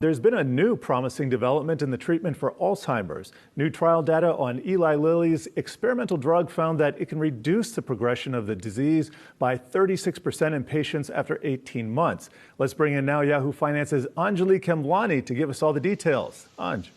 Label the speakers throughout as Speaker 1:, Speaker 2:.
Speaker 1: There's been a new promising development in the treatment for Alzheimer's. New trial data on Eli Lilly's experimental drug found that it can reduce the progression of the disease by 36% in patients after 18 months. Let's bring in now Yahoo Finance's Anjalee Khemlani to give us all the details. Anj.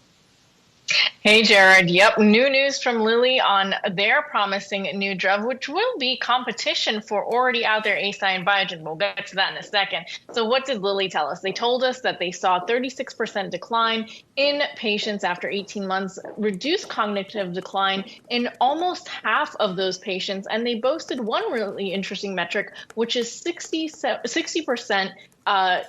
Speaker 2: Hey, Jared. Yep, new news from Lilly on their promising new drug, which will be competition for already out there Eisai and Biogen. We'll get to that in a second. So what did Lilly tell us? They told us that they saw 36% decline in patients after 18 months, reduced cognitive decline in almost half of those patients. And they boasted one really interesting metric, which is 60%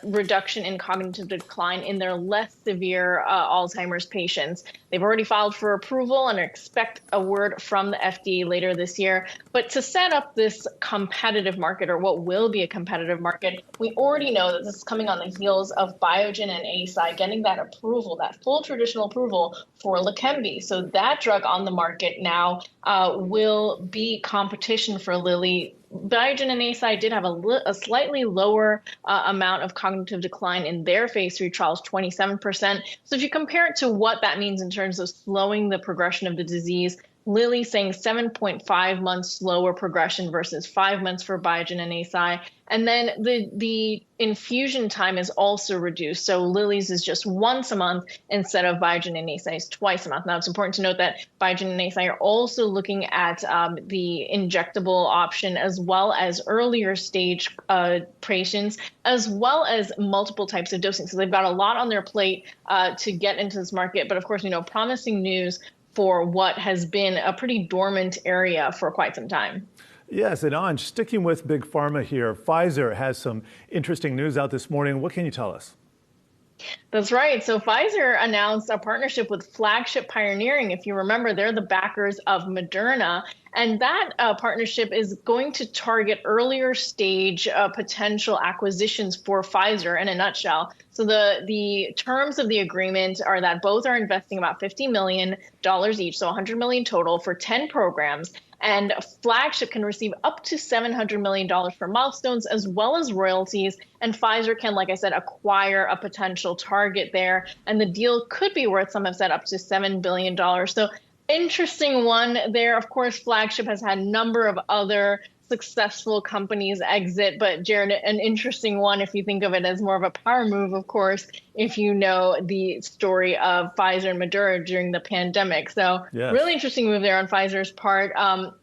Speaker 2: reduction in cognitive decline in their less severe Alzheimer's patients. They've already filed for approval and expect a word from the FDA later this year. But to set up this competitive market, or what will be a competitive market, we already know that this is coming on the heels of Biogen and Eisai getting that approval, that full traditional approval for Leqembi. So that drug on the market now will be competition for Lilly. Biogen and Eisai did have a slightly lower amount of cognitive decline in their phase 3 trials, 27%. So if you compare it to what that means in terms of slowing the progression of the disease, Lilly saying 7.5 months slower progression versus 5 months for Biogen and Eisai. And then the infusion time is also reduced. So Lilly's is just once a month instead of Biogen and Eisai's twice a month. Now, it's important to note that Biogen and Eisai are also looking at the injectable option, as well as earlier stage patients, as well as multiple types of dosing. So they've got a lot on their plate to get into this market. But of course, promising news for what has been a pretty dormant area for quite some time.
Speaker 1: Yes, and Anj, sticking with Big Pharma here, Pfizer has some interesting news out this morning. What can you tell us?
Speaker 2: That's right. So Pfizer announced a partnership with Flagship Pioneering. If you remember, they're the backers of Moderna. And that partnership is going to target earlier stage potential acquisitions for Pfizer in a nutshell. So the terms of the agreement are that both are investing about $50 million each, so $100 million total for 10 programs. And Flagship can receive up to $700 million for milestones as well as royalties. And Pfizer can, like I said, acquire a potential target there. And the deal could be worth, some have said, up to $7 billion. So interesting one there. Of course, Flagship has had a number of other successful companies exit, but Jared, an interesting one if you think of it as more of a power move, of course, if you know the story of Pfizer and Moderna during the pandemic. So yes, really interesting move there on Pfizer's part.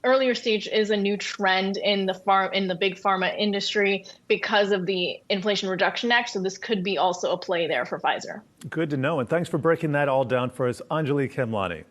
Speaker 2: Earlier stage is a new trend in the big pharma industry because of the Inflation Reduction Act. So this could be also a play there for Pfizer.
Speaker 1: Good to know. And thanks for breaking that all down for us, Anjalee Khemlani.